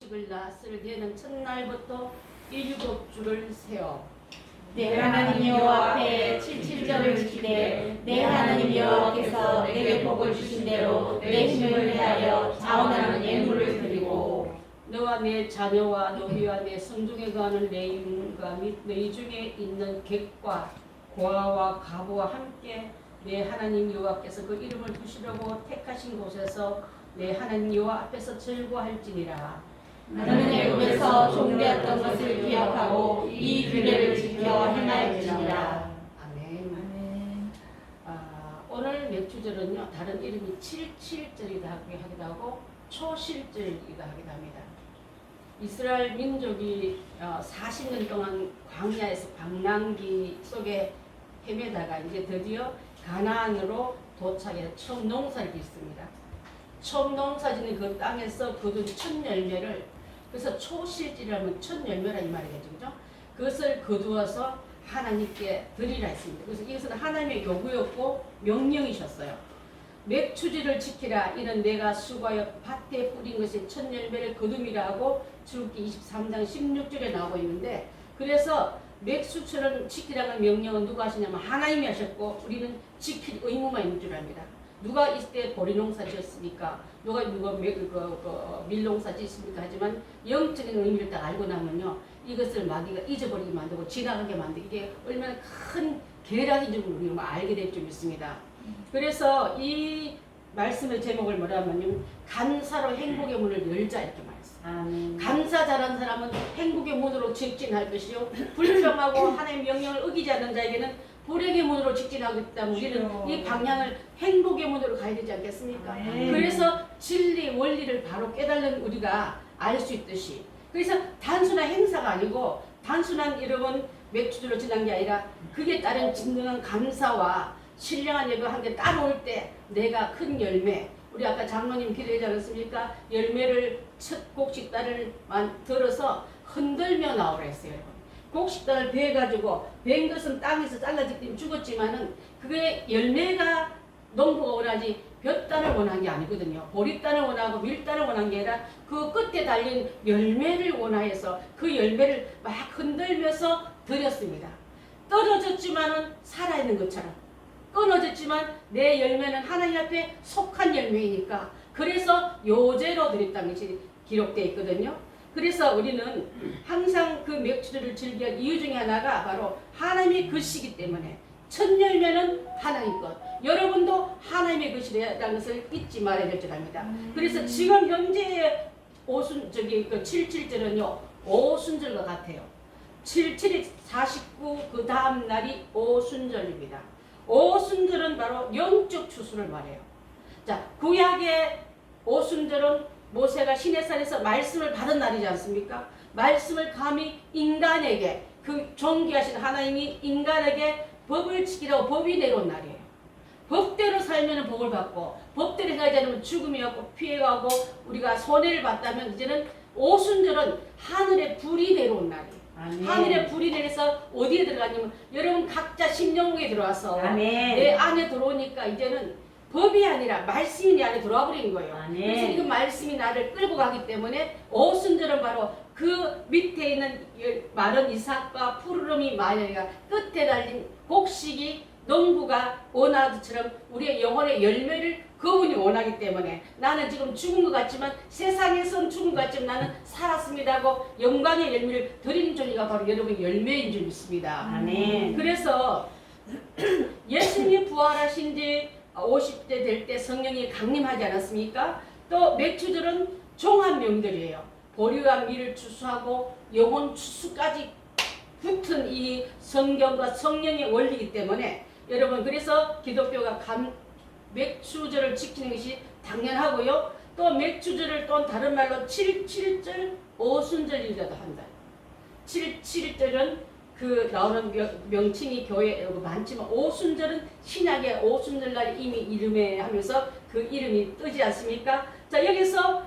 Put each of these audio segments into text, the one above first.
곡식을 낫을 대는 첫날부터 7주를 세어 내 하나님 여호와 앞에 칠칠절을 지키되 내 하나님 여호와께서 내게 복을 주신 대로 내 힘을 다하여 자원하는 예물을 드리고 너와 내 자녀와 너희와 내 성중에 거하는 내 이름과 및 너희 중에 있는 객과 고아와 가부와 함께 내 하나님 여호와께서 그 이름을 두시려고 택하신 곳에서 내 하나님 여호와 앞에서 즐거워할지니라. 나는 애굽에서 종되었던 것을 기억하고 이 규례를 지켜 행하였느니라. 아멘. 오늘 맥주절은요 다른 이름이 77절이다 하기도 하고 초실절이기도 하기도 합니다. 이스라엘 민족이 40년 동안 광야에서 방랑기 속에 헤매다가 이제 드디어 가나안으로 도착해서 처음 농사를 짓습니다. 처음 농사짓는 그 땅에서 거둔 첫 열매를, 그래서 초실질이라면 첫 열매라 이 말이겠죠, 그죠? 그것을 거두어서 하나님께 드리라 했습니다. 그래서 이것은 하나님의 요구였고 명령이셨어요. 맥추지를 지키라. 이는 내가 수고하여 밭에 뿌린 것이 첫 열매를 거둠이라 하고 출애굽기 23장 16절에 나오고 있는데, 그래서 맥수처럼 지키라는 명령은 누가 하시냐면 하나님이 하셨고 우리는 지킬 의무만 있는 줄 압니다. 누가 이때 보리농사 지었습니까? 누가 밀농사 지었습니까? 하지만 영적인 의미를 딱 알고 나면요 이것을 마귀가 잊어버리게 만들고 지나가게 만들고 이게 얼마나 큰 계략인 줄 우리가 알게 될 줄 믿습니다. 그래서 이 말씀의 제목을 뭐라면 감사로 행복의 문을 열자 이렇게 말했어요. 감사 잘하는 사람은 행복의 문으로 직진할 것이요 불평하고 하나님의 명령을 어기지 않는 자에게는 불행의 문으로 직진하기 때문에 우리는 이 방향을 행복의 문으로 가야 되지 않겠습니까? 그래서 진리 원리를 바로 깨달는 우리가 알 수 있듯이, 그래서 단순한 행사가 아니고 단순한 여러분 맥주로 지난 게 아니라 그게 따른 진정한 감사와 신령한 예배가 함께 따라올 때 내가 큰 열매, 우리 아까 장로님 기도하지 않았습니까? 열매를 첫 곡식단을 들어서 흔들며 나오라 했어요. 곡식단을 베가지고 벤 것은 땅에서 잘라지기 죽었지만은 그게 열매가 농부가 원하지 볕단을 원한 게 아니거든요. 보리단을 원하고 밀단을 원한 게 아니라 그 끝에 달린 열매를 원하여서 그 열매를 막 흔들면서 드렸습니다. 떨어졌지만은 살아있는 것처럼, 끊어졌지만 내 열매는 하나님 앞에 속한 열매이니까 그래서 요제로 드렸다는 것이 기록되어 있거든요. 그래서 우리는 항상 그 맥주를 즐기는 이유 중에 하나가 바로 하나님의 것이기 때문에 첫 열매는 하나님 것, 여러분도 하나님의 것이라는 것을 잊지 말아야 될 줄 압니다. 그래서 지금 현재의 그 77절은요 오순절과 같아요. 77이 49, 그 다음 날이 오순절입니다. 오순절은 바로 영적 추수를 말해요. 자, 구약의 오순절은 모세가 시내산에서 말씀을 받은 날이지 않습니까? 말씀을 감히 인간에게, 그 존귀하신 하나님이 인간에게 법을 지키라고 법이 내려온 날이에요. 법대로 살면 복을 받고 법대로 행하지 않으면 죽음이 왔고 피해가고 우리가 손해를 봤다면, 이제는 오순절은 하늘의 불이 내려온 날이에요. 아멘. 하늘의 불이 내려서 어디에 들어가냐면 여러분 각자 심령에 들어와서 아멘. 내 안에 들어오니까 이제는 법이 아니라 말씀이 내 안에 들어와 버린 거예요. 아멘. 그래서 이 말씀이 나를 끌고 가기 때문에 오순절은 바로 그 밑에 있는 마른 이삭과 푸르름이 마녀가 끝에 달린 곡식이 농부가 원하듯처럼 우리의 영혼의 열매를 그분이 원하기 때문에 나는 지금 죽은 것 같지만 세상에선 죽은 것 같지만 나는 살았습니다 하고 영광의 열매를 드리는 존재가 바로 여러분의 열매인 줄 믿습니다. 아멘. 그래서 예수님이 부활하신 지 50대 될 때 성령이 강림하지 않았습니까? 또 맥주들은 종합 명절이에요. 보리와 밀을 추수하고 영혼 추수까지 붙은 이 성경과 성령의 원리이기 때문에 여러분, 그래서 기독교가 맥주절을 지키는 것이 당연하고요. 또 맥주절을 또 다른 말로 77절 오순절이라도 한다. 77절은 그 나오는 명칭이 교회에 많지만 오순절은 신약의 오순절날 이미 이름에 하면서 그 이름이 뜨지 않습니까? 자, 여기서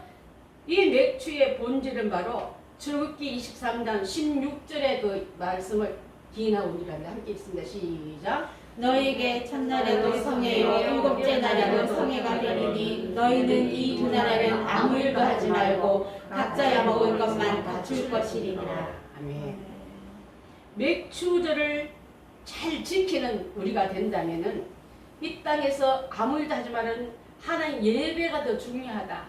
이 맥주의 본질은 바로 출애굽기 23장 16절의 그 말씀을 기인하고 우리가 함께 읽습니다. 시작. 너희에게 첫날에도 성회요 일곱째 날에도 성회가 되리니 너희는 이 두 날에는 아무 일도 하지 말고 각자야 먹을 것만 갖출 것이리니라. 아멘. 맥주절을 잘 지키는 우리가 된다면은 이 땅에서 아무 일도 하지 말은 하나님 예배가 더 중요하다.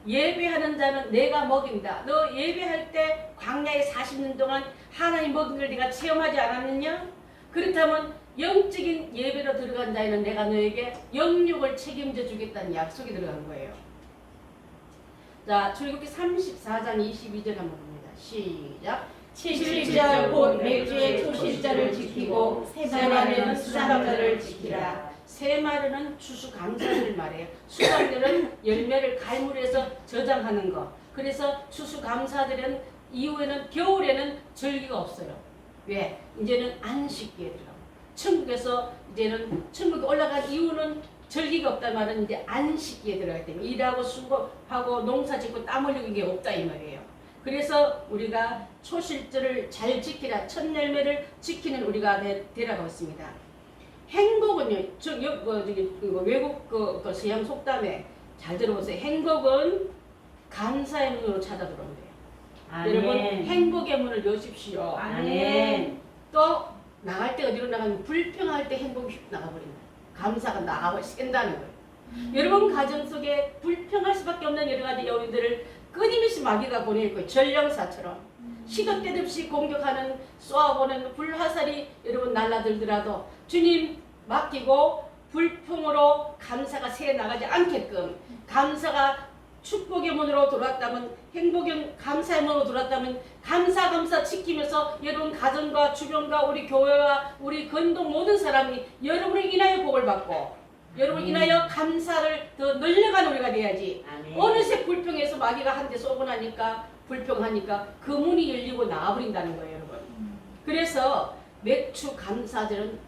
예배하는 자는 내가 먹인다. 너 예배할 때 광야에 40년 동안 하나님 먹인 걸 네가 체험하지 않았느냐? 그렇다면 영적인 예배로 들어간 자에는 내가 너에게 영육을 책임져 주겠다는 약속이 들어간 거예요. 자, 출애굽기 34장 22절 한번 봅니다. 시작. 7절 곧 맥주의 초실절을 지키고 세마리는 수상절을 지키라. 세마리는 추수감사를 말해요. 수감들은 열매를 갈무리해서 저장하는 거. 그래서 추수감사들은 이후에는 겨울에는 절기가 없어요. 왜? 이제는 안식기에 들어가고 천국에서 이제는 천국에 올라간 이후는 절기가 없다 말은 이제 안식기에 들어가기 때문에 일하고 수고하고 농사 짓고 땀 흘리고 이게 없다 이 말이에요. 그래서 우리가 초실절을 잘 지키라, 첫 열매를 지키는 우리가 되라고 했습니다. 행복은요, 외국 서양 속담에 잘 들어보세요. 행복은 감사의 문으로 찾아 들어온대요. 여러분 행복의 문을 여십시오. 아멘. 또 나갈 때 어디로 나가면 불평할 때 행복이 휙 나가버린다. 감사가 나가고 깬다는 거예요. 여러분 가정 속에 불평할 수밖에 없는 여러 가지 요인들을 끊임없이 마귀가 보낼 거예요. 전령사처럼 시도 때도 없이 공격하는 쏘아보는 불화살이 여러분 날라들더라도 주님 맡기고 불평으로 감사가 새 나가지 않게끔 감사가 축복의 문으로 돌았다면 행복의 감사의 문으로 돌았다면 감사 지키면서 여러분 가정과 주변과 우리 교회와 우리 건동 모든 사람이 여러분을 인하여 복을 받고 여러분 인하여 감사를 더 늘려가는 우리가 돼야지. 아멘. 어느새 불평해서 마귀가 한 대 쏘고 나니까 불평하니까 그 문이 열리고 나와버린다는 거예요 여러분. 그래서 맥주 감사절은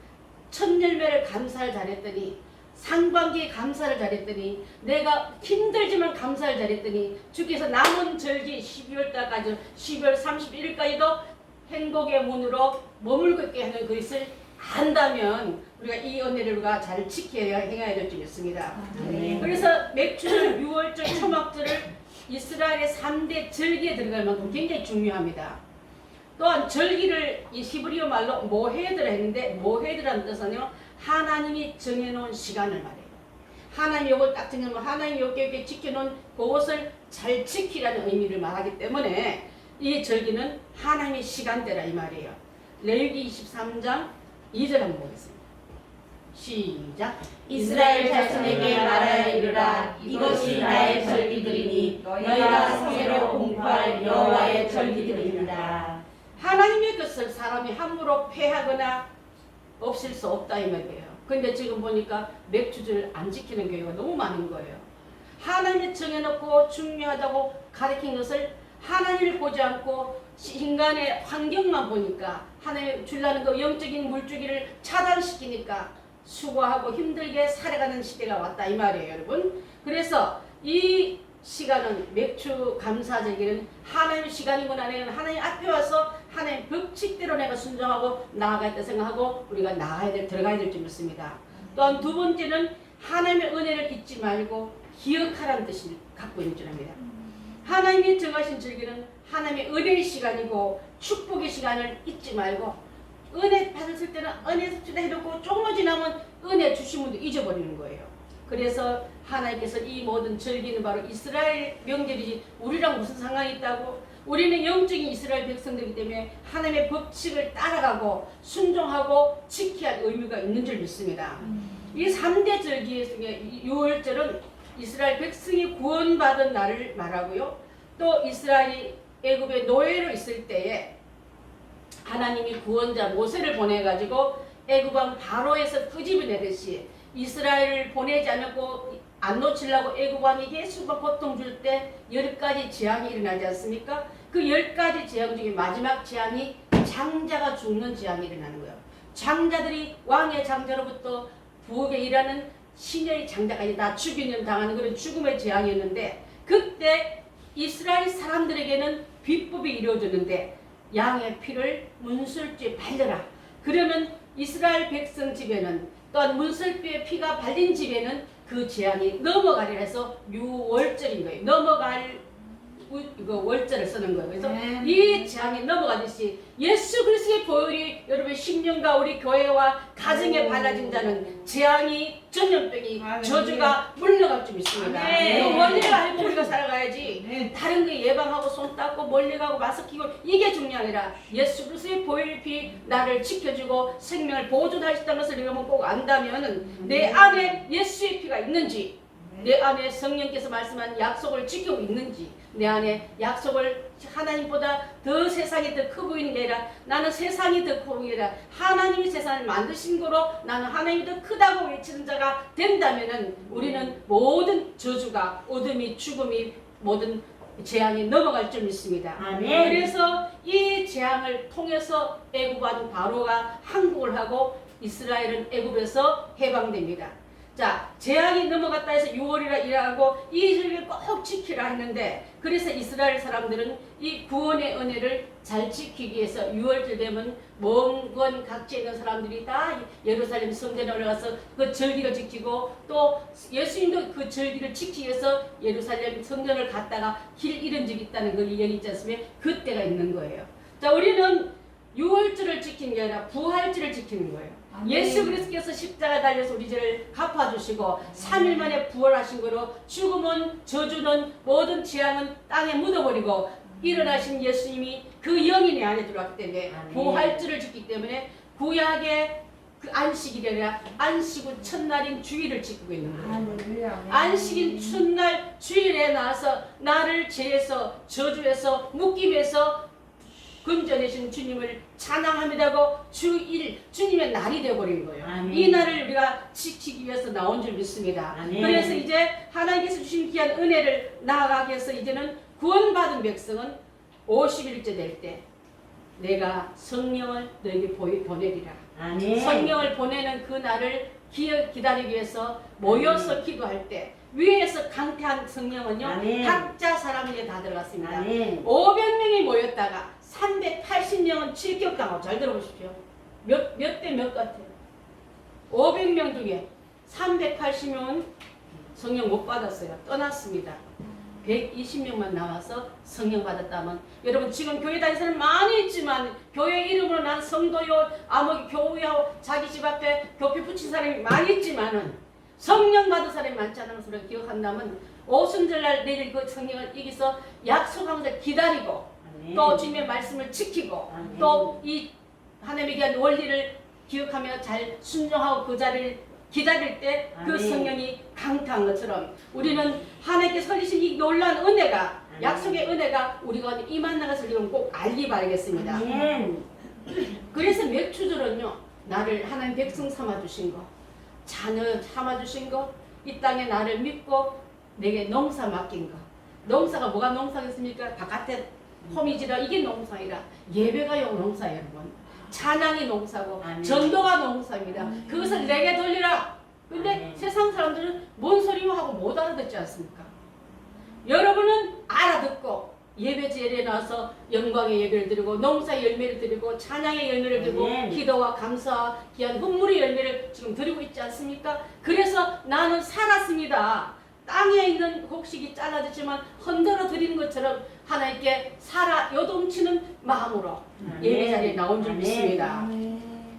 첫 열매를 감사를 잘했더니 상반기에 감사를 잘했더니 내가 힘들지만 감사를 잘했더니 주께서 남은 절기 12월달까지 12월 31일까지도 행복의 문으로 머물고 있게 하는 그것을 안다면 우리가 이 은혜를 우리가 잘 지켜야 행해야 될 줄 믿습니다. 네. 그래서 맥주절, 6월절, 초막절을 이스라엘의 3대 절기에 들어갈 만큼 굉장히 중요합니다. 또한 절기를 이 히브리어 말로 모헤드라 했는데 모헤드라는 뜻은요 하나님이 정해놓은 시간을 말해요. 하나님 요걸 딱 정해놓으면 하나님 요렇게 지켜놓은 그것을 잘 지키라는 의미를 말하기 때문에 이 절기는 하나님의 시간대라 이 말이에요. 레위기 23장 2절 한번 보겠습니다. 시작. 이스라엘 자손에게 말하여 이르라. 이것이 나의 절기들이니 너희가 성회로 공포할 여호와의 절기들이니라. 하나님의 것을 사람이 함부로 폐하거나 없앨 수 없다 이 말이에요. 근데 지금 보니까 맥주절 안 지키는 교회가 너무 많은 거예요. 하나님이 정해놓고 중요하다고 가르친 것을 하나님을 보지 않고 인간의 환경만 보니까 하나님 주려는 그 영적인 물주기를 차단시키니까 수고하고 힘들게 살아가는 시대가 왔다 이 말이에요 여러분. 그래서 이 시간은 맥주 감사절기는 하나님의 시간이구나. 하나님 앞에 와서 하나님 법칙대로 내가 순종하고 나아가겠다 생각하고 우리가 들어가야 될 줄 믿습니다. 또한 두 번째는 하나님의 은혜를 잊지 말고 기억하라는 뜻을 갖고 있는 줄 압니다. 하나님이 정하신 절기는 하나님의 은혜의 시간이고 축복의 시간을 잊지 말고 은혜 받았을 때는 은혜 주다 해놓고 조금만 지나면 은혜 주신 분도 잊어버리는 거예요. 그래서 하나님께서 이 모든 절기는 바로 이스라엘 명절이지 우리랑 무슨 상관이 있다고. 우리는 영적인 이스라엘 백성들이기 때문에 하나님의 법칙을 따라가고 순종하고 지켜야 할 의무가 있는 줄 믿습니다. 이 3대 절기 중에 6월절은 이스라엘 백성이 구원받은 날을 말하고요. 또 이스라엘이 애굽의 노예로 있을 때에 하나님이 구원자 모세를 보내가지고 애굽 왕 바로에서 끄집어내듯이 이스라엘을 보내지 않고 안 놓치려고 애굽 왕이 계속 고통 줄 때 10가지 재앙이 일어나지 않습니까? 그 10가지 재앙 중에 마지막 재앙이 장자가 죽는 재앙이 일어나는 거예요. 장자들이 왕의 장자로부터 부엌에 일하는 시녀의 장자까지 다 죽이는 당하는 그런 죽음의 재앙이었는데 그때 이스라엘 사람들에게는 비법이 이루어졌는데 양의 피를 문술주에 발려라. 그러면 이스라엘 백성 집에는 또한 문설비의 피가 발린 집에는 그 재앙이 넘어가리라 해서 유월절인 거예요. 넘어갈 이거 월절을 쓰는 거예요. 그래서 네. 이 재앙이 넘어가듯이 예수 그리스도의 보혈이 여러분 10년간 우리 교회와 가정에 발라진 자는 재앙이 전염병이 할렐루야. 저주가 물러갈 줄 믿습니다. 아멘. 그 원리를 알고 우리가 살아가야지. 네. 다른 거 예방하고 손 닦고 멀리 가고 마스크 끼고 이게 중요한 게 아니라 예수 그리스도의 보혈이 나를 지켜주고 생명을 보존하셨다는 것을 여러분 꼭 안다면 내 안에 예수의 피가 있는지 내 안에 성령께서 말씀한 약속을 지키고 있는지 내 안에 약속을 하나님보다 더 세상이 더 커 보이는 게 아니라 나는 세상이 더 커 보이는 게 아니라 하나님이 세상을 만드신 거로 나는 하나님이 더 크다고 외치는 자가 된다면 우리는 모든 저주가 어둠이 죽음이 모든 재앙이 넘어갈 줄 믿습니다. 아멘. 그래서 이 재앙을 통해서 애굽한 바로가 항복을 하고 이스라엘은 애굽에서 해방됩니다. 자, 재앙이 넘어갔다 해서 6월이라 일하고 이 절기를 꼭 지키라 했는데 그래서 이스라엘 사람들은 이 구원의 은혜를 잘 지키기 위해서 6월절 되면 먼 각지에 있는 사람들이 다 예루살렘 성전에 올라가서 그 절기를 지키고 또 예수님도 그 절기를 지키기 위해서 예루살렘 성전을 갔다가 길 잃은 적이 있다는 걸 얘기 있지 않습니까? 그때가 있는 거예요. 자, 우리는 6월절을 지키는 게 아니라 부활절을 지키는 거예요. 아멘. 예수 그리스도께서 십자가 달려서 우리 죄를 갚아주시고 3일 만에 부활하신 거로 죽음은 저주는 모든 재앙은 땅에 묻어버리고 일어나신 예수님이 그 영이 내 안에 들어왔기 때문에 아멘. 부활절을 지키기 때문에 구약의 그 안식일이 아니라 안식 후 첫날인 주일을 지키고 있는 거예요. 할렐루야. 안식인 첫날 주일에 나와서 나를 죄에서 저주에서 묶임에서 건져내신 주님을 찬양합니다고 주일 주님의 날이 되어버린 거예요. 아멘. 이 날을 우리가 지키기 위해서 나온 줄 믿습니다. 아멘. 그래서 이제 하나님께서 주신 귀한 은혜를 나아가기 위해서 이제는 구원받은 백성은 50일째 될 때 내가 성령을 너에게 보내리라. 아멘. 성령을 보내는 그 날을 기다리기 위해서 모여서 기도할 때 위에서 강태한 성령은요 아멘. 각자 사람에게 다 들어갔습니다. 아멘. 500명이 모였다가 380명은 칠격당하고 잘 들어보십시오. 몇 대 몇 같아요? 500명 중에 380명은 성령 못 받았어요. 떠났습니다. 120명만 나와서 성령 받았다면 여러분 지금 교회 다니는 사람 많이 있지만 교회 이름으로 난 성도요 아무 교회하고 자기 집 앞에 교표 붙인 사람이 많이 있지만은 성령 받은 사람이 많지 않은 것을 기억한다면 오순절날 내릴 그 성령을 이기서 약속한 것을 기다리고 아멘. 또 주님의 말씀을 지키고 아멘. 또 이 하나님에 대한 원리를 기억하며 잘 순종하고 그 자리를 기다릴 때 그 아멘. 성령이 강타한 것처럼 우리는 하나님께서 흘리신 이 놀라운 은혜가 아멘. 약속의 은혜가 우리가 임한 것을 여러분 꼭 알기 바라겠습니다. 아멘. 그래서 맥주절은요 나를 하나님 백성 삼아주신 거 자녀 삼아주신 거 이 땅에 나를 믿고 내게 농사 맡긴 거 농사가 뭐가 농사겠습니까? 바깥에 홈이지라 이게 농사이라 예배가 농사예요 여러분 찬양이 농사고 아멘. 전도가 농사입니다. 그것을 내게 돌리라. 근데 아멘. 세상 사람들은 뭔 소리요 하고 못 알아듣지 않습니까? 여러분은 알아듣고 예배 제리에 나와서 영광의 예배를 드리고 농사의 열매를 드리고 찬양의 열매를 드리고 아멘. 기도와 감사와 귀한 hun물의 열매를 지금 드리고 있지 않습니까? 그래서 나는 살았습니다. 땅에 있는 곡식이 잘라졌지만 흔들어 드리는 것처럼 하나님께 살아 요동치는 마음으로 예배 자리에 나온 줄 아멘. 믿습니다.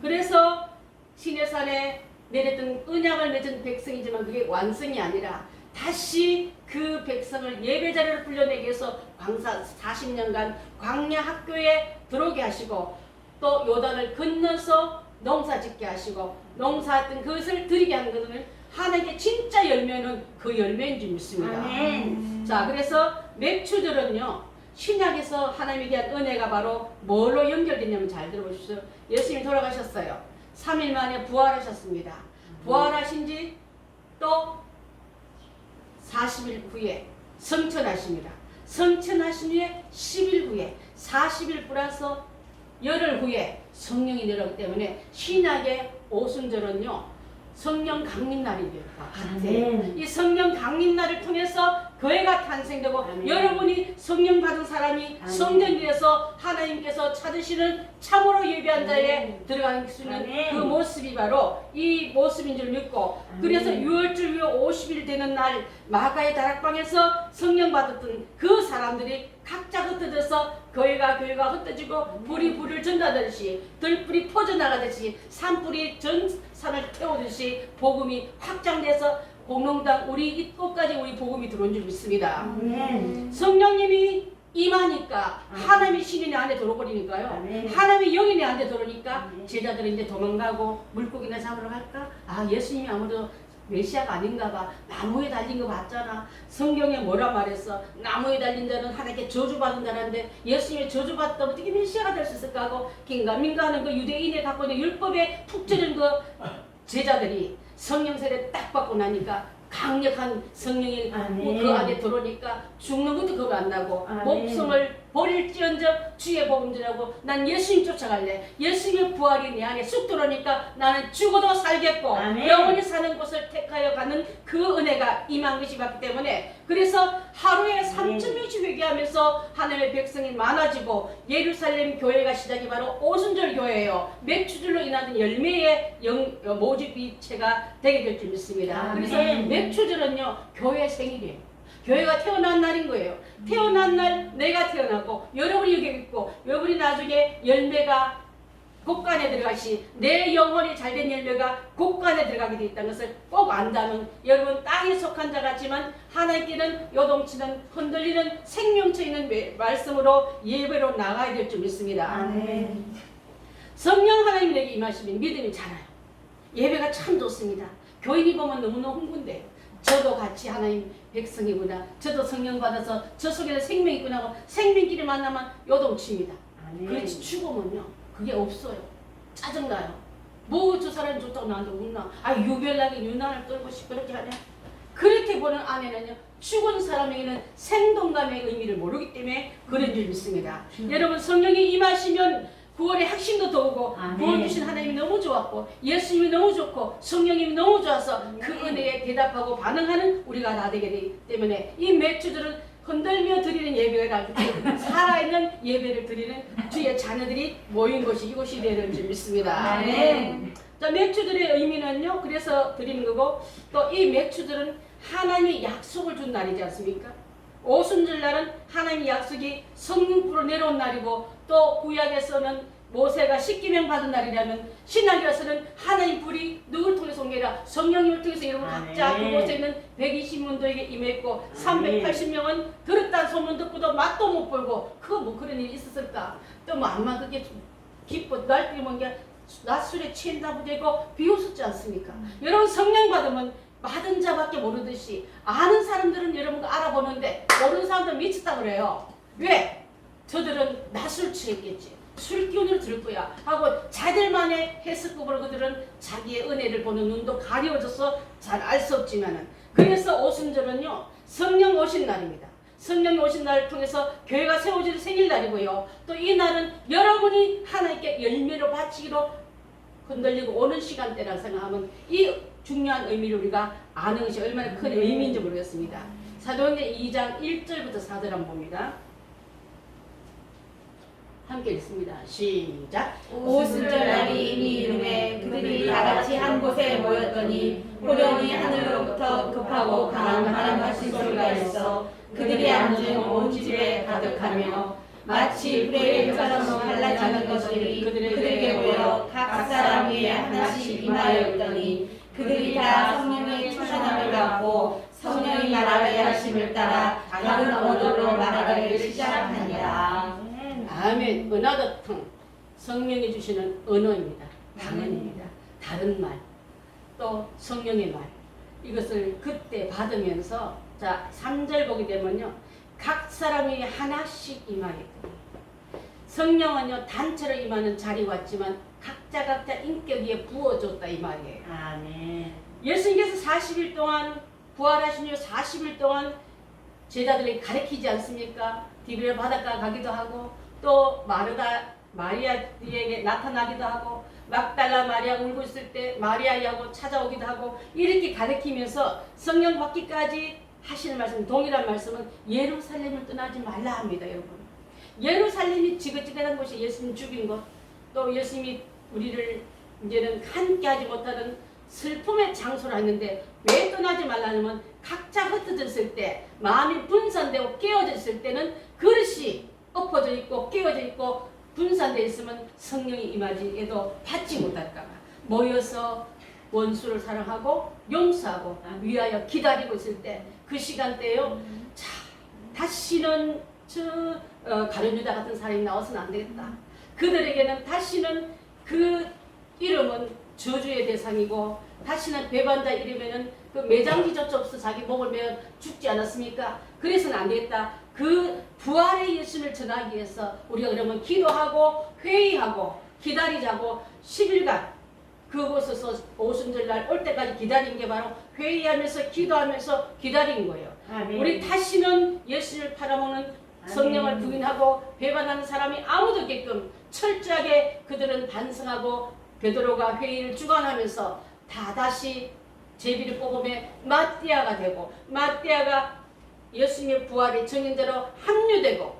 그래서 시내산에 내렸던 언약을 맺은 백성이지만 그게 완성이 아니라 다시 그 백성을 예배 자리로 불러내기 위해서 광사 40년간 광야 학교에 들어오게 하시고 또 요단을 건너서 농사 짓게 하시고 농사했던 그것을 드리게 한 것은 하나님께 진짜 열매는 그 열매인 줄 믿습니다. 아멘. 자, 그래서 맥주절은요 신약에서 하나님에 대한 은혜가 바로 뭘로 연결되냐면 잘 들어보십시오. 예수님이 돌아가셨어요. 3일 만에 부활하셨습니다. 부활하신 지 또 40일 후에 성천하십니다. 성천하신 후에 10일 후에 40일 플러스 열흘 후에 성령이 내려오기 때문에 신약의 오순절은요 성령 강림날이에요. 아멘. 이 성령 강림날을 통해서 교회가 탄생되고 아멘. 여러분이 성령 받은 사람이 아멘. 성전이 돼서 하나님께서 찾으시는 참으로 예배한 자에 아멘. 들어갈 수 있는 아멘. 그 모습이 바로 이 모습인 줄 믿고 아멘. 그래서 6월절 50일 되는 날 마가의 다락방에서 성령 받았던 그 사람들이 각자 흩어져서 교회가 흩어지고 불이 불을 전하듯이 들불이 퍼져나가듯이 산불이 전 산을 태우듯이 복음이 확장돼서 공농당 우리 이곳까지 우리 복음이 들어온 줄 믿습니다. 아멘. 성령님이 임하니까 아멘. 하나님의 신이 내 안에 들어버리니까요. 아멘. 하나님의 영이 내 안에 들어오니까 아멘. 제자들이 이제 도망가고 물고기나 잡으러 갈까? 아 예수님이 아무래도 메시아가 아닌가 봐. 나무에 달린 거 봤잖아. 성경에 뭐라 말했어? 나무에 달린 자는 하나님께 저주받은 자라는데 예수님이 저주받다 어떻게 메시아가 될 수 있을까 하고 긴가민가 하는 그 유대인에 갖고 있는 율법에 푹 찌른 그 제자들이 성령 세례 딱 받고 나니까 강력한 성령이 아멘. 그 안에 들어오니까 죽는 것도 겁 안 나고 아멘. 목숨을 버릴지언정 주의 복음 전하고 난 예수님 쫓아갈래. 예수님의 부활이 내 안에 쑥 들어오니까 나는 죽어도 살겠고 아멘. 영원히 사는 곳을 택하여 가는 그 은혜가 임한 것이 맞기 때문에 그래서 하루에 3,000명씩 회개하면서 하나님의 백성이 많아지고 예루살렘 교회가 시작이 바로 오순절 교회예요. 몇 주절로 인하는 열매의 모집이체가 되게 될 줄 믿습니다. 그래서 아멘. 몇 주절은요 교회 생일이에요. 교회가 태어난 날인 거예요. 태어난 날 내가 태어나고 여러분이 여기 있고 여러분이 나중에 열매가 곳간에 들어가시 내 영혼이 잘된 열매가 곳간에 들어가게 돼 있다는 것을 꼭 안다면 여러분 땅에 속한 자 같지만 하나님께는 요동치는 흔들리는 생명체 있는 말씀으로 예배로 나가야 될 줄 믿습니다. 아멘. 성령 하나님 내게 임하시면 믿음이 자라요. 예배가 참 좋습니다. 교인이 보면 너무너무 흥분돼요. 저도 같이 하나님 백성이구나. 저도 성령 받아서 저 속에는 생명이 있구나 하고 생명끼리 만나면 요동칩니다. 아멘. 그렇지 죽으면요. 그게 없어요. 짜증나요. 뭐 저 사람이 좋다고 나한테 웃나. 아 유별나게 유난을 떨고 싶고 그렇게 하냐. 그렇게 보는 아내는요. 죽은 사람에게는 생동감의 의미를 모르기 때문에 그런 줄 믿습니다. 여러분 성령이 임하시면 9월에 핵심도 더 오고 아멘. 9월 주신 하나님이 너무 좋았고 예수님이 너무 좋고 성령님이 너무 좋아서 그 은혜에 대답하고 반응하는 우리가 다 되게 되기 때문에 이 몇 주들은 흔들며 드리는 예배가 살아있는 예배를 드리는 주의 자녀들이 모인 곳이 이곳이 되는 줄 믿습니다. 아멘. 자, 몇 주들의 의미는요. 그래서 드리는 거고 또 이 몇 주들은 하나님의 약속을 준 날이지 않습니까? 오순절 날은 하나님의 약속이 성령으로 내려온 날이고 또 구약에서는 모세가 십계명 받은 날이라면 신약에서는 하나님 불이 누굴 통해서 온 게 아니라 성령님을 통해서 여러분 각자 아멘. 그곳에 있는 120문도에게 임했고 380명은 들었다는 소문 듣고도 맛도 못 보고 그거 뭐 그런 일이 있었을까? 또 뭐 암만 그게 기뻐 날뛰기 뭔게 낮술에 취했나 보되고 비웃었지 않습니까? 여러분 성령 받으면 받은 자밖에 모르듯이 아는 사람들은 여러분가 알아보는데 모르는 사람들은 미쳤다 그래요. 왜? 저들은 낮술 취했겠지. 술 기운으로 들을 거야 하고 자들만의 해석법으로 그들은 자기의 은혜를 보는 눈도 가려워져서 잘 알 수 없지만은 그래서 오순절은요 성령 오신 날입니다. 성령이 오신 날을 통해서 교회가 세워질 생일날이고요. 또 이 날은 여러분이 하나님께 열매로 바치기로 흔들리고 오는 시간대라 생각하면 이 중요한 의미를 우리가 아는 것이 얼마나 큰 의미인지 모르겠습니다. 사도행전 2장 1절부터 4절 한번 봅니다. 함께 읽습니다. 시작. 오순절 날이 이미 이름에 그들이 다 같이 한 곳에 모였더니 호련히 하늘로부터 급하고 강한 바람같이 소리가 있어 그들이 앉은 온 집에 가득하며 마치 불의 효자처럼 갈라지는 것들이 그들에게 모여 각 사람 위에 하나씩 임하여 있더니 그들이 다 성령의 충만함을 갖고 성령이 말하게 하심을 따라 다른 언어로 말하기를 시작하니라. 아멘. 은하도 통 성령이 주시는 언어입니다. 방언입니다. 다른 말, 또 성령의 말. 이것을 그때 받으면서 자 3절 보게 되면요. 각 사람이 하나씩 임하였고 성령은요 단체로 임하는 자리 같지만 각자 인격 위에 부어줬다 이 말이에요. 아멘. 예수님께서 40일 동안 부활하신 후 40일 동안 제자들에게 가르치지 않습니까? 디베레 바닷가 가기도 하고 또 마리아에게 나타나기도 하고 막달라 마리아 울고 있을 때 마리아하고 찾아오기도 하고 이렇게 가르치면서 성령 받기까지 하시는 말씀, 동일한 말씀은 예루살렘을 떠나지 말라 합니다, 여러분. 예루살렘이 지긋지긋한 곳이 예수님 죽인 것, 또 예수님이 우리를 이제는 함께하지 못하는 슬픔의 장소라 했는데 왜 떠나지 말라냐면 각자 흩어졌을 때, 마음이 분산되고 깨어졌을 때는 그릇이 엎어져 있고 깨어져 있고 분산되어 있으면 성령이 임하지에도 받지 못할까봐 모여서 원수를 사랑하고 용서하고 위하여 기다리고 있을 때 그 시간대요. 자, 다시는 가룟유다 같은 사람이 나와서는 안 되겠다. 그들에게는 다시는 그 이름은 저주의 대상이고 다시는 배반자 이름에는 그 매장지조차 없어 자기 목을 베어 죽지 않았습니까? 그래서는 안 되겠다. 그 부활의 예수를 전하기 위해서 우리가 그러면 기도하고 회의하고 기다리자고 10일간 그곳에서 오순절날 올 때까지 기다린 게 바로 회의하면서 기도하면서 기다린 거예요. 아멘. 우리 다시는 예수를 팔아먹는 성령을 부인하고 배반하는 사람이 아무도 없게끔 철저하게 그들은 반성하고 베드로가 회의를 주관하면서 다시 제비를 뽑음에 마띠아가 되고 마띠아가 예수님의 부활의 증인자로 합류되고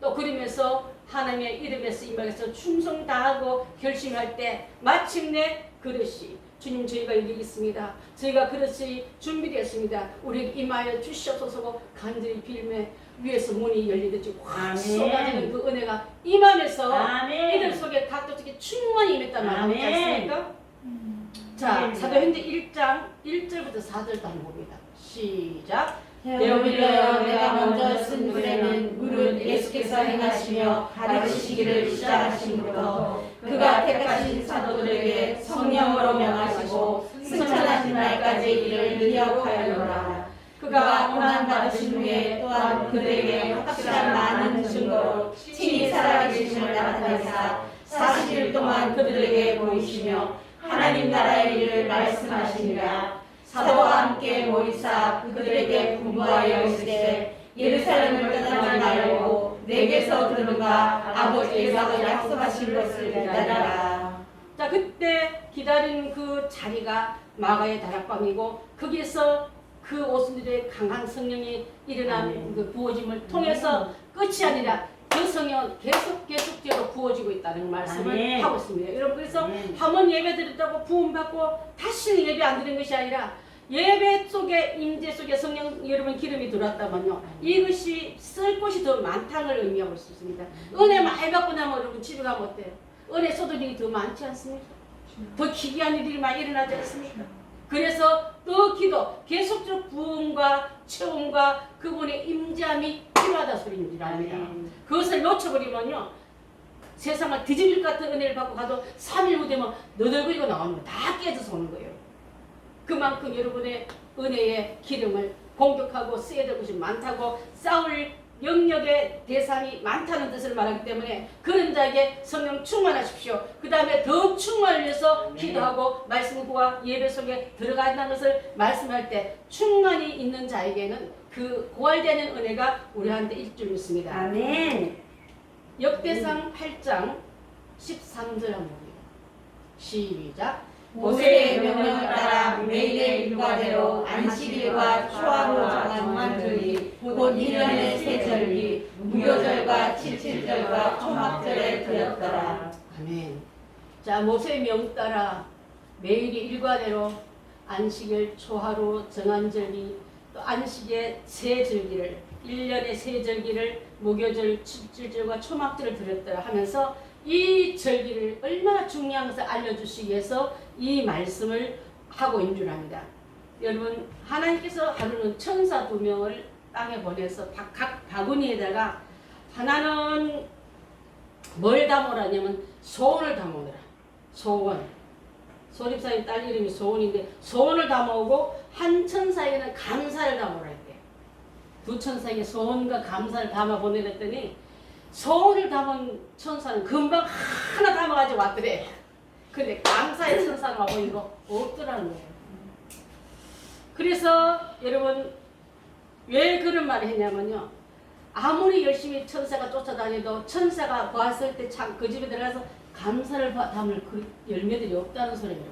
또 그러면서 하나님의 이름에 쓰임받아서 충성 다하고 결심할 때 마침내 그릇이 주님 저희가 여기 있습니다. 저희가 그릇이 준비되었습니다. 우리에게 임하여 주시옵소서고 간절히 빌매 위에서 문이 열리듯이 확 쏟아지는 그 은혜가 임하면서 아멘. 이들 속에 각도 속에 충만히 임했단 말이지 않습니까? 자, 사도행전 1장 1절부터 4절도 한번 봅니다. 시작. 데오빌러여 내가 먼저 쓴 글에는 무릇 예수께서 행하시며 가르치시기를 시작하심부터 그가 택하신 사도들에게 성령으로 명하시고 승천하신 날까지 이를 기억하였노라. 그가 고난 받으신 후에 또한 그들에게 확실한 많은 증거로 친히 살아계심을 나타내사 40일 동안 그들에게 보이시며 하나님 나라의 일을 말씀하시니라. 사도와 함께 모이사 그들에게 분부하여 이르시되 예루살렘을 떠나지 말고 내게서 들은 바 아버지께서 약속하신 것을 기다리라. 자, 그때 기다린 그 자리가 마가의 다락방이고 거기에서 그 오순절에 강한 성령이 일어난 그 부어짐을 통해서 끝이 아니라 그 성령 계속적으로 부어지고 있다는 말씀을 하고 있습니다. 여러분, 그래서 한 번 예배 드렸다고 부음받고 다시는 예배 안 드리는 것이 아니라 예배 속에 임재 속에 성령 여러분 기름이 들어왔다면요 이것이 쓸 곳이 더 많다는 걸 의미하고 있습니다. 은혜 많이 받고 나면 여러분 집에 가면 어때요? 은혜 쏟을 일이 더 많지 않습니까? 더 기이한 일이 많이 일어나지 않습니까? 그래서 더 기도 계속적으로 부흥과 체험과 그분의 임재함이 필요하다 소리인 줄 압니다. 그것을 놓쳐버리면요 세상을 뒤집을 것 같은 은혜를 받고 가도 3일 후 되면 너덜거리고 나오는 거 다 깨져서 오는 거예요. 그만큼 여러분의 은혜의 기름을 공격하고 쓰여야 될 것이 많다고 싸울 영역의 대상이 많다는 뜻을 말하기 때문에 그런 자에게 성령 충만하십시오. 그 다음에 더 충만을 위해서 기도하고 말씀과 예배 속에 들어간다는 것을 말씀할 때 충만이 있는 자에게는 그 고갈되는 은혜가 우리한테 있을 줄 믿습니다. 아멘. 역대상 8장 13절 한번 봅니다. 시작. 모세의 명령을 따라 매일의 일과대로 안식일과 초하루 정한 절기 곧 1년의 세 절기 무교절과 칠칠절과 초막절에 드렸더라. 아멘. 자, 모세의 명 따라 매일의 일과대로 안식일, 초하루, 정한절기, 또 안식의 세 절기를 1년의 세 절기를 무교절, 칠칠절과 초막절을 드렸더라 하면서 이 절기를 얼마나 중요한 것을 알려주시기 위해서 이 말씀을 하고 있는 줄 압니다. 여러분, 하나님께서 하루는 천사 2명을 땅에 보내서 각 바구니에다가 하나는 뭘 담으라냐면 소원을 담으라. 소원. 소립사님 딸 이름이 소원인데 소원을 담아오고 한 천사에게는 감사를 담으라 했대. 두 천사에게 소원과 감사를 담아 보내랬더니 소원을 담은 천사는 금방 하나 담아가지고 왔더래. 근데 감사의 천사가 와보인 거 없더라는 거예요. 그래서 여러분 왜 그런 말을 했냐면요. 아무리 열심히 천사가 쫓아다녀도 천사가 봤을 때 참 그 집에 들어가서 감사를 담을 그 열매들이 없다는 소리예요.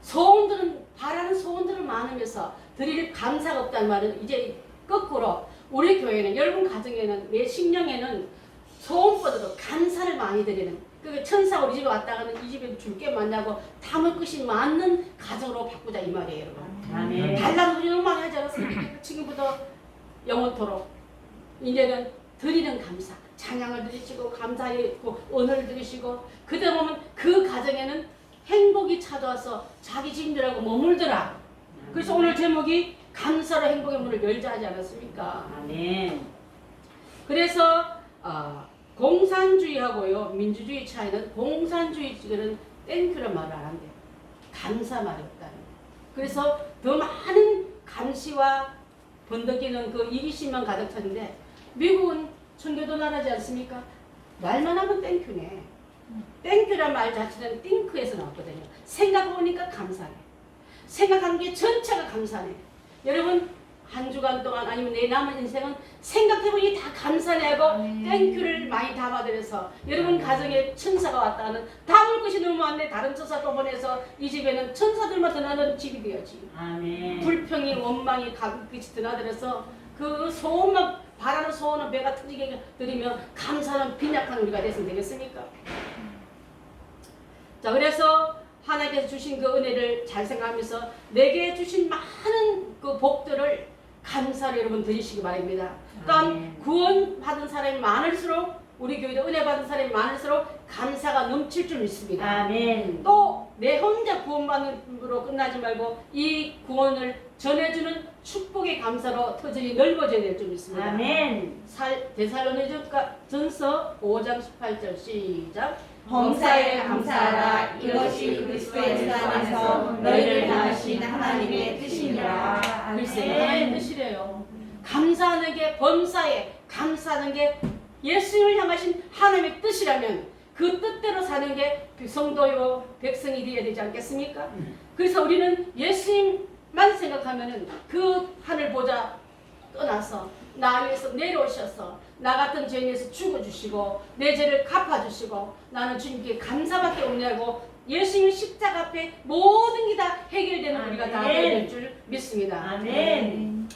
소원들은 바라는 소원들은 많으면서 드릴 감사가 없다는 말은 이제 거꾸로 우리 교회는 여러분 가정에는 내 심령에는 소원보다도 감사를 많이 드리는 그 천사가 우리 집에 왔다가는 이 집에 줄 게 많냐고 담을 것이 많은 가정으로 바꾸자 이 말이에요 여러분. 아멘. 달라는 소리 너무 많이 하지 않았습니까? 지금부터 영원토록 이제는 드리는 감사 찬양을 드리시고 감사의 언어를 드리시고 그때 보면 그 가정에는 행복이 찾아와서 자기 집들하고 머물더라. 그래서 오늘 제목이 감사로 행복의 문을 열자 하지 않았습니까? 아멘. 그래서 공산주의하고요 민주주의 차이는 공산주의는 땡큐란 말을 안 한대요. 감사 말이 없다는 거예요. 그래서 더 많은 감시와 번덕이는 그 이기심만 가득 찼는데 미국은 청교도 나라지 않습니까? 말만 하면 땡큐네. 땡큐란 말 자체는 띵크에서 나왔거든요. 생각해보니까 감사네. 생각하는 게 전체가 감사네. 여러분 한 주간 동안 아니면 내 남은 인생은 생각해보니 다 감사네 하고 땡큐를 많이 담아들여서 여러분 가정에 천사가 왔다는 담을 것이 너무 많네. 다른 천사 또 보내서 이 집에는 천사들만 드나드는 집이 되었지. 아멘. 불평이 원망이 가급같이 드나들어서 그 소원만 바라는 소원은 배가 터지게 드리며 감사는 빈약한 우리가 됐으면 되겠습니까? 자 그래서 하나님께서 주신 그 은혜를 잘 생각하면서 내게 주신 많은 그 복들을 감사를 여러분 드리시기 바랍니다. 또한 구원받은 사람이 많을수록 우리 교회도 은혜 받은 사람이 많을수록 감사가 넘칠 줄 믿습니다. 아멘. 또 내 혼자 구원받는으로 끝나지 말고 이 구원을 전해주는 축복의 감사로 터전이 넓어져야 될 줄 믿습니다. 아멘. 데살로니전서 5장 18절 시작. 범사에 감사하라. 이것이 그리스도의 안에서 너희를 향하신 하나님의 뜻이니라. 글쎄 하나님의 뜻이래요. 감사하는 게 범사에 감사하는 게 예수님을 향하신 하나님의 뜻이라면 그 뜻대로 사는 게 성도요 백성이 되어야 되지 않겠습니까? 그래서 우리는 예수님만 생각하면은 그 하늘 보좌 떠나서 나 위해서 내려오셔서 나 같은 죄인에서 죽어주시고 내 죄를 갚아주시고 나는 주님께 감사밖에 없냐고 예수님 십자가 앞에 모든 게 다 해결되는 우리가 다 되어야 될 줄 믿습니다. 아멘.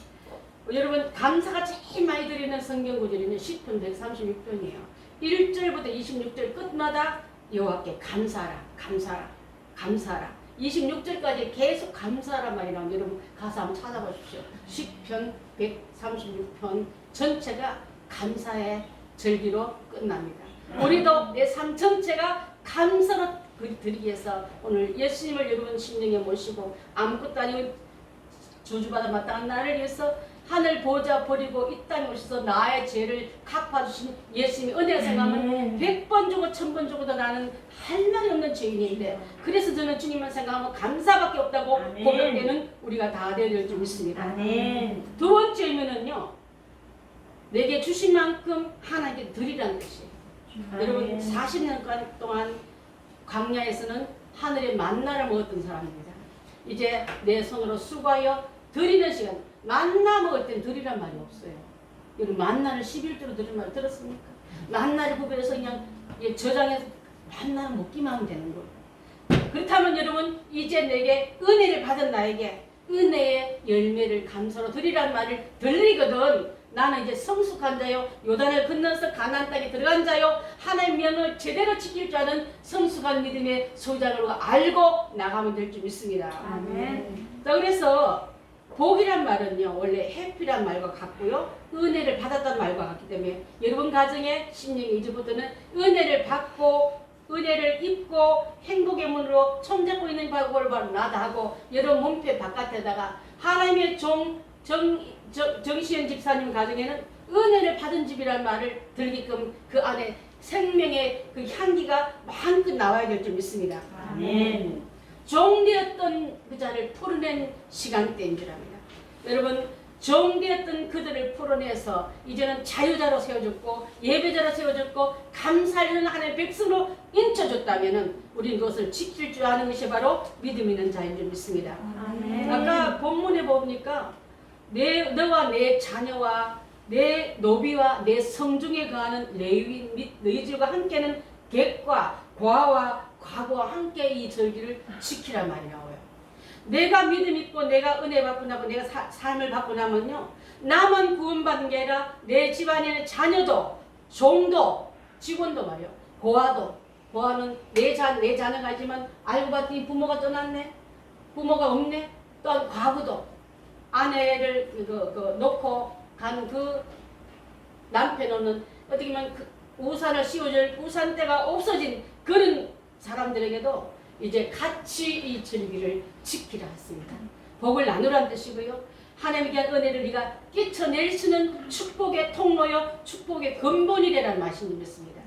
여러분 감사가 제일 많이 드리는 성경 구절은 시편 136편이에요. 1절부터 26절 끝마다 여호와께 감사하라 감사하라 감사하라 26절까지 계속 감사하란 말이 나오는데 여러분 가서 한번 찾아봐 주십시오. 시편 136편 전체가 감사의 절기로 끝납니다. 우리도 내 삶 전체가 감사로 드리기 위해서 오늘 예수님을 여러분 심령에 모시고 아무것도 아니고 저주받아 마땅한 나를 위해서 하늘 보좌 버리고 이 땅에 오셔서 나의 죄를 갚아주신 예수님의 은혜를 생각하면 100번 주고 1000번 주고도 나는 할 말이 없는 죄인인데 그래서 저는 주님만 생각하면 감사밖에 없다고 고백되는 우리가 다 되어야 될 줄 믿습니다. 아멘. 두 번째면은요 내게 주신 만큼 하나님께 드리라는 것이에요. 여러분 40년 동안 광야에서는 하늘의 만나를 먹었던 사람입니다. 이제 내 손으로 수고하여 드리는 시간 만나 먹을 땐 드리란 말이 없어요. 여러분 만나를 11조로 드릴 말 들었습니까? 만나를 구별해서 그냥 저장해서 만나를 먹기만 하면 되는 거예요. 그렇다면 여러분 이제 내게 은혜를 받은 나에게 은혜의 열매를 감사로 드리란 말을 들리거든. 나는 이제 성숙한 자요 요단을 건너서 가나안 땅에 들어간 자요 하나님의 명을 제대로 지킬 줄 아는 성숙한 믿음의 소자로 알고 나가면 될 줄 믿습니다. 아멘. 자 그래서 복이란 말은요 원래 해피란 말과 같고요 은혜를 받았다는 말과 같기 때문에 여러분 가정에 심령의 이제부터는 은혜를 받고 은혜를 입고 행복의 문으로 손잡고 있는 바고를 바로 나다하고 여러분 몸빼 바깥에다가 하나님의 정시현 집사님 가정에는 은혜를 받은 집이란 말을 들게끔 그 안에 생명의 그 향기가 마음껏 나와야 될 줄 믿습니다. 아멘. 종되었던 그 자를 풀어낸 시간대인 줄 압니다. 여러분 종되었던 그들을 풀어내서 이제는 자유자로 세워졌고 예배자로 세워졌고 감사하는 하나님의 백성으로 인쳐줬다면 우리는 그것을 지킬 줄 아는 것이 바로 믿음 있는 자인 줄 믿습니다. 아멘. 아까 본문에 보니까 너와 내 자녀와 내 노비와 내 성중에 거하는 레위인 및 너희들과 함께는 객과 과와 과거와 함께 이 절기를 지키란 말이 나와요. 내가 믿음 있고 내가 은혜 받고 나고 내가 삶을 받고 나면요, 나만 구원받은 게 아니라 내 집안에는 자녀도 종도 직원도 말이요, 고아는 내 자녀가 있지만 알고 봤더니 부모가 떠났네, 부모가 없네. 또한 과부도 아내를 놓고 간 그 남편은 어떻게 보면 그 우산을 씌워줄 우산대가 없어진 그런 사람들에게도 이제 같이 이 절기를 지키라 했습니다. 복을 나누라는 뜻이고요. 하나님께 한 은혜를 네가 끼쳐낼 수 있는 축복의 통로요, 축복의 근본이라는 말씀이었습니다.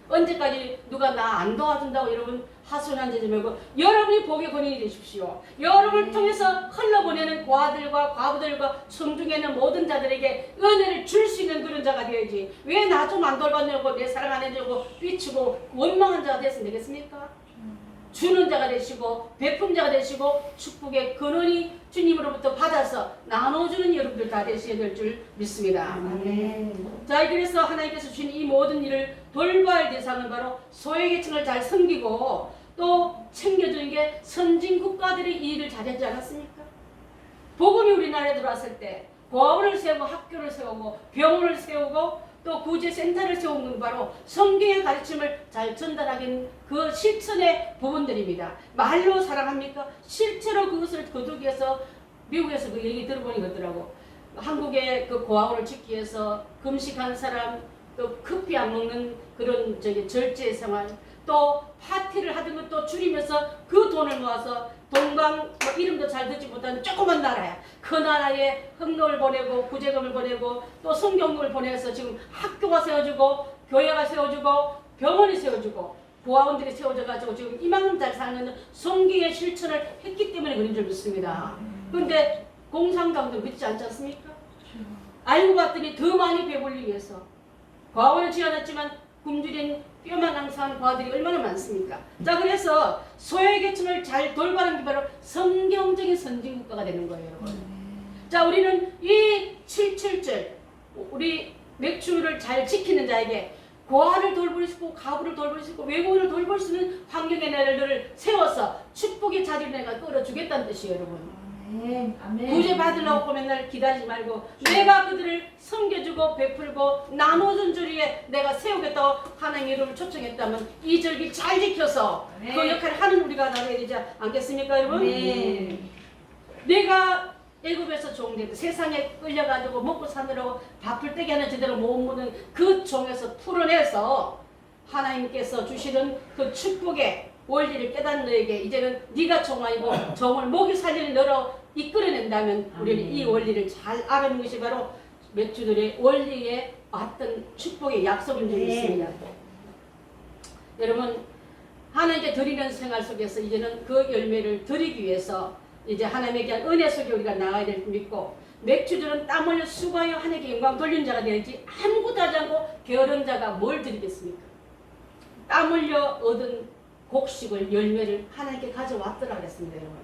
언제까지 누가 나 안 도와준다고 여러분 하소연하지 말고 여러분이 복의 권인이 되십시오. 여러분을 통해서 흘러보내는 고아들과 과부들과 성중에 있는 모든 자들에게 은혜를 줄 수 있는 그런 자가 되어야지. 왜 나 좀 안 돌봐주고 내 사랑 안 해주고 삐치고 원망한 자가 됐으면 되겠습니까? 주는 자가 되시고 베품자가 되시고 축복의 근원이 주님으로부터 받아서 나눠주는 여러분들 다 되셔야 될 줄 믿습니다. 자, 그래서 하나님께서 주신 이 모든 일을 돌봐야 할 대상은 바로 소외계층을 잘 섬기고 또 챙겨주는 게 선진 국가들이 이 일을 잘했지 않았습니까? 복음이 우리나라에 들어왔을 때 고아원을 세우고 학교를 세우고 병원을 세우고 또 구제센터를 세운 건 바로 성경의 가르침을 잘 전달하기는 그 실천의 부분들입니다. 말로 사랑합니까? 실제로 그것을 거두기 위해서 미국에서 그 얘기 들어보니 그러더라고. 한국의 그 고아원을 짓기 위해서 금식한 사람, 또 커피 안 먹는 그런 절제 생활, 또 파티를 하던 것도 줄이면서 그 돈을 모아서 동방 이름도 잘 듣지 못하는 조그만 나라야. 그 나라에 헌금을 보내고 구제금을 보내고 또 성경금을 보내서 지금 학교가 세워지고 교회가 세워지고 병원이 세워지고 고아원들이 세워져가지고 지금 이만큼 잘 사는 성경의 실천을 했기 때문에 그런 줄 믿습니다. 그런데 공산당도 믿지 않지 않습니까? 알고 봤더니 더 많이 배불리기 위해서 고아원을 지어놨지만 굶주린 뼈만 낭사한 고아들이 얼마나 많습니까? 자, 그래서 소외계층을 잘 돌봐는 게 바로 성경적인 선진국가가 되는 거예요, 여러분. 자, 우리는 이 7.7절 우리 맥주를 잘 지키는 자에게 고아를 돌볼 수 있고 가부를 돌볼 수 있고 외국인을 돌볼 수 있는 환경의 날들을 세워서 축복의 자리를 내가 끌어주겠다는 뜻이에요, 여러분. 구제 받으려고 맨날 기다리지 말고 내가 그들을 섬겨주고 베풀고 나눠준 주리에 내가 세우겠다고 하나님의 이름을 초청했다면 이 절기 잘 지켜서 그 역할을 하는 우리가 나가야 되지 않겠습니까, 여러분? 내가 애굽에서 종되고 세상에 끌려가지고 먹고 사느라고 밥을 떼게 하는 제대로 못 먹는 그 종에서 풀어내서 하나님께서 주시는 그 축복의 원리를 깨닫는 너에게 이제는 네가 종 아니고 종을 먹이 살리는 너로 이끌어낸다면 우리는 이 원리를 잘 알아는 것이 바로 맥주들의 원리에 왔던 축복의 약속인 줄 믿습니다. 여러분, 하나님께 드리는 생활 속에서 이제는 그 열매를 드리기 위해서 이제 하나님에게 한 은혜 속에 우리가 나가야 될 줄 믿고 맥주들은 땀 흘려 수고하여 하나님께 영광 돌리는 자가 되어야지 아무것도 하지 않고 게으른 자가 뭘 드리겠습니까? 땀 흘려 얻은 곡식을 열매를 하나님께 가져왔더라 그랬습니다, 여러분.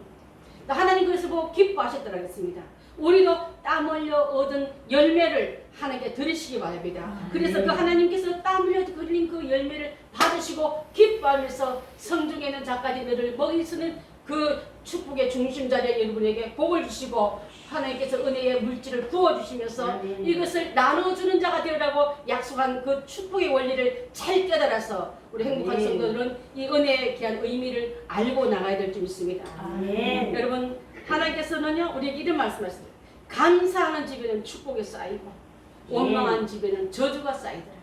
하나님 그래서 보고 기뻐하셨더라 그랬습니다. 우리도 땀 흘려 얻은 열매를 하나님께 드리시기 바랍니다. 그래서 그 하나님께서 땀 흘려 드린 그 열매를 받으시고 기뻐하면서 성중에 있는 자까지 너를 먹일 수 있는 그 축복의 중심 자리에 여러분에게 복을 주시고 하나님께서 은혜의 물질을 부어주시면서 이것을 나눠주는 자가 되라고 약속한 그 축복의 원리를 잘 깨달아서 우리 행복한 성도들은 이 은혜에 대한 의미를 알고 나가야 될 줄 믿습니다. 여러분, 하나님께서는요 우리에게 이런 말씀하셨어요. 감사하는 집에는 축복이 쌓이고 원망한 집에는 저주가 쌓이더라.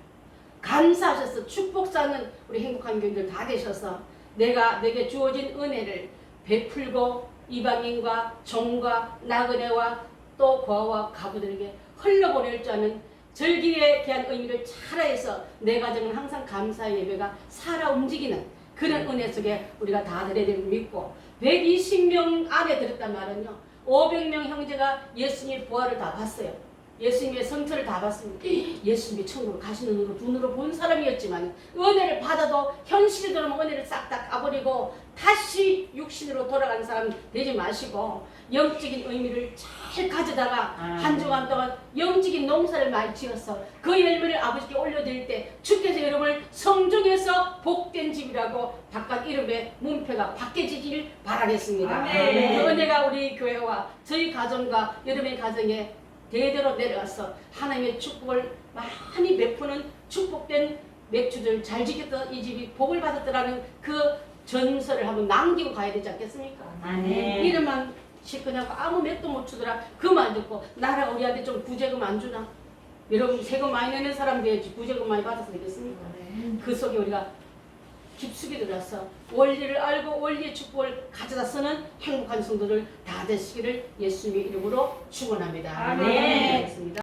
감사하셔서 축복 쌓는 우리 행복한 교인들 다 되셔서 내게 주어진 은혜를 베풀고 이방인과 종과 나그네와 또 고아와 가부들에게 흘려보낼 줄 아는 절기에 대한 의미를 잘해서 내 가정은 항상 감사의 예배가 살아 움직이는 그런 은혜 속에 우리가 다 들어야 될 믿고 120명 안에 들었단 말은요 500명 형제가 예수님의 부활을 다 봤어요. 예수님의 성처를 다 봤습니다. 예수님이 천국으로 가시는 걸 눈으로 본 사람이었지만 은혜를 받아도 현실에 들어오면 은혜를 싹 다 까버리고 다시 육신으로 돌아가는 사람 되지 마시고 영적인 의미를 잘 가져다가 한 주간 동안 영적인 농사를 많이 지어서 그 열매를 아버지께 올려드릴 때 주께서 여러분을 성중에서 복된 집이라고 바깥 이름의 문패가 바뀌어지길 바라겠습니다. 아멘. 그 은혜가 우리 교회와 저희 가정과 여러분의 가정에 대대로 내려와서 하나님의 축복을 많이 베푸는 축복된 맥주들 잘 지켰던 이 집이 복을 받았더라는 그 전설을 한번 남기고 가야 되지 않겠습니까? 아멘. 이름만 시끄냐고 아무 맥도 못 추더라. 그만 듣고 나라가 우리한테 좀 구제금 안 주나? 여러분 세금 많이 내는 사람 돼야지 구제금 많이 받아서 되겠습니까? 그 속에 우리가 깊숙이 들어서 원리를 알고 원리의 축복을 가져다 쓰는 행복한 성도들 다 되시기를 예수님의 이름으로 축원합니다. 아멘. 습니다